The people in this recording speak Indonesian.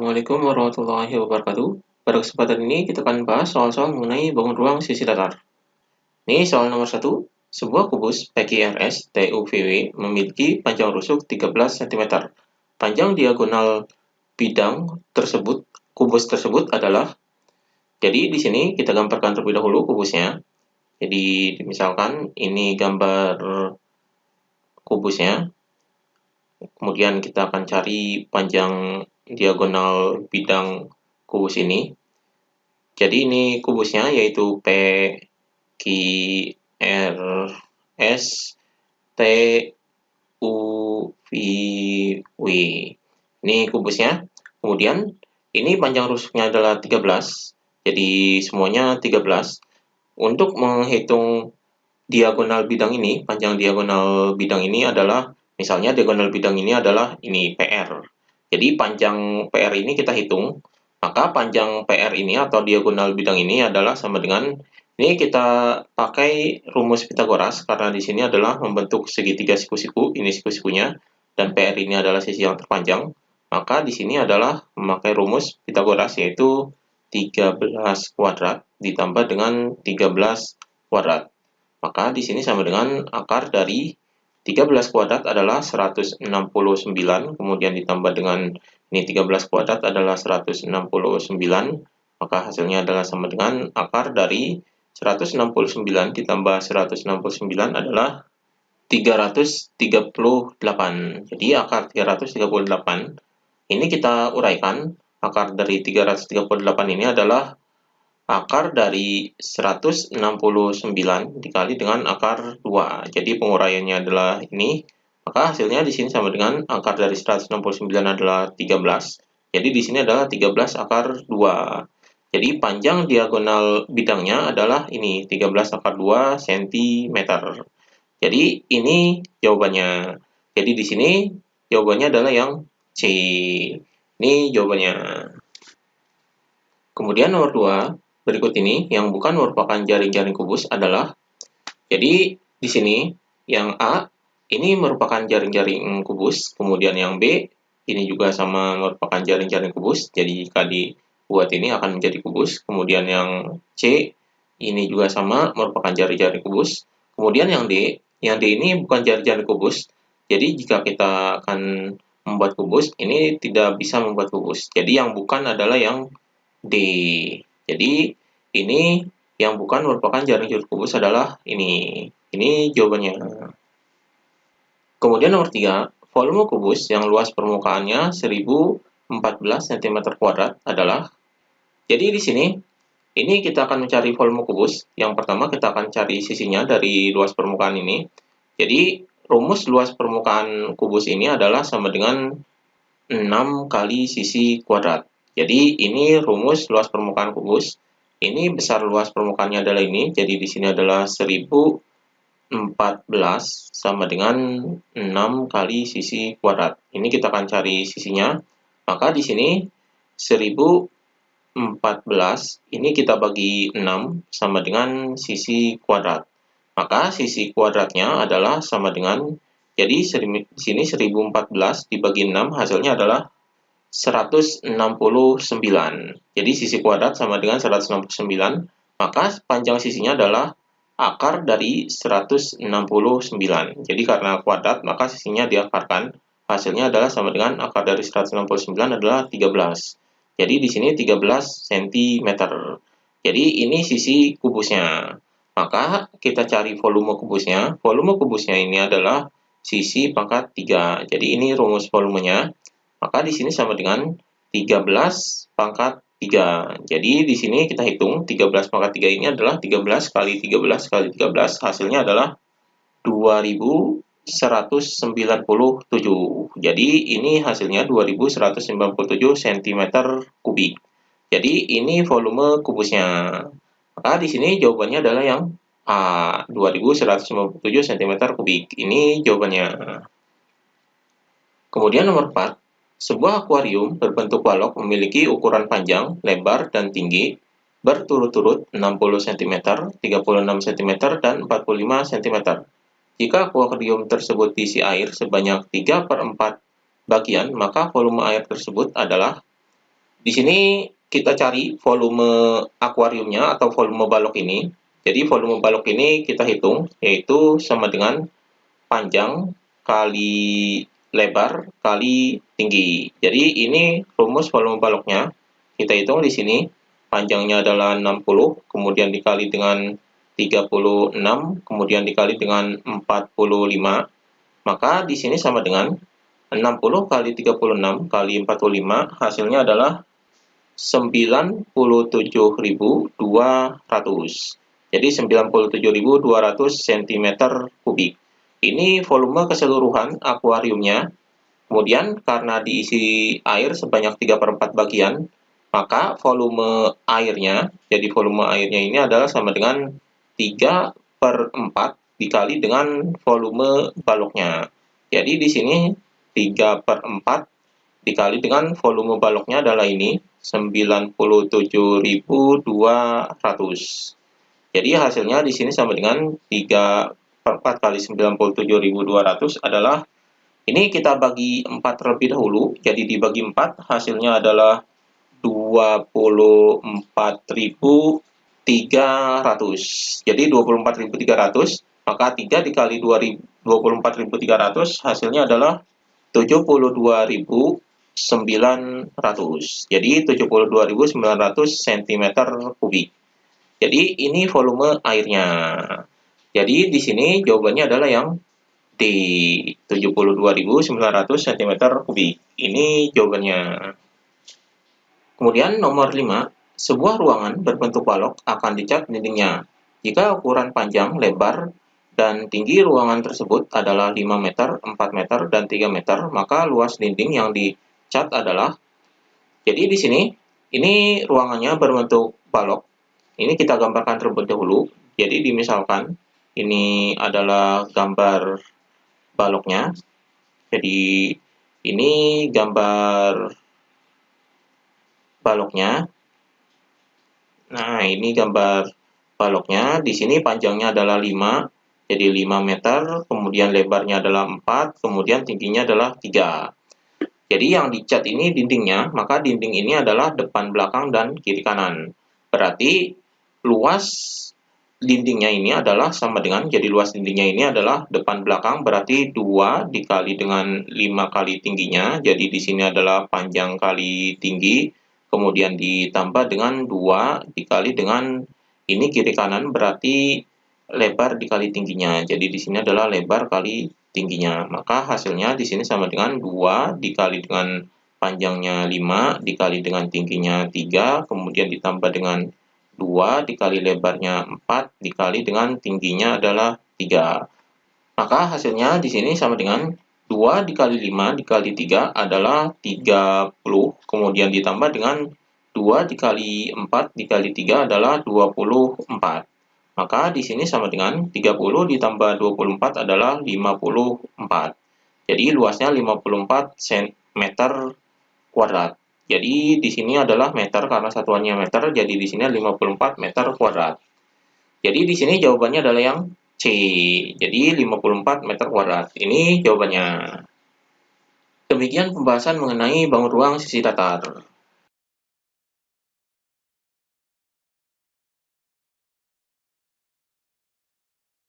Assalamualaikum warahmatullahi wabarakatuh. Pada kesempatan ini kita akan bahas soal-soal mengenai bangun ruang sisi datar. Ini soal nomor 1. Sebuah kubus PQRS TUVW memiliki panjang rusuk 13 cm. Panjang diagonal bidang tersebut, kubus tersebut adalah. Jadi di sini kita gambarkan terlebih dahulu kubusnya. Jadi misalkan ini gambar kubusnya. Kemudian kita akan cari panjang diagonal bidang kubus ini. Jadi ini kubusnya yaitu P, Q, R, S, T, U, V, W. Ini kubusnya. Kemudian ini panjang rusuknya adalah 13. Jadi semuanya 13. Untuk menghitung diagonal bidang ini, panjang diagonal bidang ini adalah, misalnya diagonal bidang ini adalah ini PR. Jadi panjang PR ini kita hitung, maka panjang PR ini atau diagonal bidang ini adalah sama dengan, ini kita pakai rumus Pitagoras karena di sini adalah membentuk segitiga siku-siku, ini siku-sikunya, dan PR ini adalah sisi yang terpanjang, maka di sini adalah memakai rumus Pitagoras yaitu 13 kuadrat ditambah dengan 13 kuadrat. Maka di sini sama dengan akar dari 13 kuadrat adalah 169, kemudian ditambah dengan ini 13 kuadrat adalah 169, maka hasilnya adalah sama dengan akar dari 169 ditambah 169 adalah 338. Jadi akar 338 ini kita uraikan. Akar dari 338 ini adalah akar dari 169 dikali dengan akar 2. Jadi penguraiannya adalah ini. Maka hasilnya di sini sama dengan akar dari 169 adalah 13. Jadi di sini adalah 13 akar 2. Jadi panjang diagonal bidangnya adalah ini 13 akar 2 cm. Jadi ini jawabannya. Jadi di sini jawabannya adalah yang C. Ini jawabannya. Kemudian nomor 2, berikut ini yang bukan merupakan jaring-jaring kubus adalah, jadi di sini yang A ini merupakan jaring-jaring kubus, kemudian yang B ini juga sama merupakan jaring-jaring kubus, jadi jika dibuat ini akan menjadi kubus, kemudian yang C ini juga sama merupakan jaring-jaring kubus, kemudian yang D ini bukan jaring-jaring kubus, jadi jika kita akan membuat kubus, ini tidak bisa membuat kubus, jadi yang bukan adalah yang D. Jadi ini yang bukan merupakan jaring-jaring kubus adalah ini. Ini jawabannya. Kemudian nomor 3, volume kubus yang luas permukaannya 1014 cm² adalah. Jadi di sini ini kita akan mencari volume kubus. Yang pertama kita akan cari sisinya dari luas permukaan ini. Jadi rumus luas permukaan kubus ini adalah sama dengan 6 kali sisi kuadrat. Jadi ini rumus luas permukaan kubus. Ini besar luas permukaannya adalah ini. Jadi di sini adalah 1014 sama dengan 6 kali sisi kuadrat. Ini kita akan cari sisinya. Maka di sini 1014 ini kita bagi 6 sama dengan sisi kuadrat. Maka sisi kuadratnya adalah sama dengan, jadi di sini 1014 dibagi 6 hasilnya adalah 169. Jadi sisi kuadrat sama dengan 169, maka panjang sisinya adalah akar dari 169. Jadi karena kuadrat, maka sisinya diakarkan. Hasilnya adalah sama dengan akar dari 169 adalah 13. Jadi di sini 13 cm. Jadi ini sisi kubusnya. Maka kita cari volume kubusnya. Volume kubusnya ini adalah sisi pangkat 3. Jadi ini rumus volumenya. Maka di sini sama dengan 13 pangkat 3. Jadi di sini kita hitung 13 pangkat 3 ini adalah 13 kali 13 kali 13. Hasilnya adalah 2197. Jadi ini hasilnya 2197 cm3. Jadi ini volume kubusnya. Maka di sini jawabannya adalah yang A, 2197 cm3. Ini jawabannya. Kemudian nomor 4. Sebuah akuarium berbentuk balok memiliki ukuran panjang, lebar, dan tinggi berturut-turut 60 cm, 36 cm, dan 45 cm. Jika akuarium tersebut diisi air sebanyak 3/4 bagian, maka volume air tersebut adalah. Di sini kita cari volume akuariumnya atau volume balok ini. Jadi volume balok ini kita hitung, yaitu sama dengan panjang kali lebar kali tinggi. Jadi ini rumus volume baloknya. Kita hitung di sini, panjangnya adalah 60, kemudian dikali dengan 36, kemudian dikali dengan 45. Maka di sini sama dengan 60 kali 36 kali 45, hasilnya adalah 97.200. Jadi 97.200 cm kubik. Ini volume keseluruhan akuariumnya. Kemudian karena diisi air sebanyak 3/4 bagian, maka volume airnya, jadi volume airnya ini adalah sama dengan 3/4 dikali dengan volume baloknya. Jadi di sini 3/4 dikali dengan volume baloknya adalah ini 97.200. Jadi hasilnya di sini sama dengan 3/4 kali 97.200 adalah, ini kita bagi 4 terlebih dahulu. Jadi dibagi 4 hasilnya adalah 24.300. Jadi 24.300, maka 3 dikali 24.300 hasilnya adalah 72.900. Jadi 72.900 cm kubik. Jadi ini volume airnya. Jadi di sini jawabannya adalah yang D, 72.900 cm kubik. Ini jawabannya. Kemudian nomor 5, sebuah ruangan berbentuk balok akan dicat dindingnya. Jika ukuran panjang, lebar, dan tinggi ruangan tersebut adalah 5 meter, 4 meter, dan 3 meter, maka luas dinding yang dicat adalah. Jadi di sini, ini ruangannya berbentuk balok. Ini kita gambarkan terlebih dahulu. Jadi dimisalkan, ini adalah gambar baloknya. Jadi ini gambar baloknya. Nah, ini gambar baloknya. Di sini panjangnya adalah 5, jadi 5 meter, kemudian lebarnya adalah 4, kemudian tingginya adalah 3. Jadi yang dicat ini dindingnya, maka dinding ini adalah depan, belakang, dan kiri kanan. Berarti luas dindingnya ini adalah sama dengan, jadi luas dindingnya ini adalah depan, belakang, berarti 2 dikali dengan 5 kali tingginya. Jadi di sini adalah panjang kali tinggi, kemudian ditambah dengan 2 dikali dengan ini kiri kanan, berarti lebar dikali tingginya. Jadi di sini adalah lebar kali tingginya. Maka hasilnya di sini sama dengan 2 dikali dengan panjangnya 5 dikali dengan tingginya 3, kemudian ditambah dengan 2 dikali lebarnya 4 dikali dengan tingginya adalah 3. Maka hasilnya di sini sama dengan 2 dikali 5 dikali 3 adalah 30, kemudian ditambah dengan 2 dikali 4 dikali 3 adalah 24. Maka di sini sama dengan 30 ditambah 24 adalah 54. Jadi luasnya 54 meter kuadrat. Jadi di sini adalah meter karena satuannya meter, jadi di sini 54 meter kuadrat. Jadi di sini jawabannya adalah yang C. Jadi 54 meter kuadrat. Ini jawabannya. Demikian pembahasan mengenai bangun ruang sisi datar.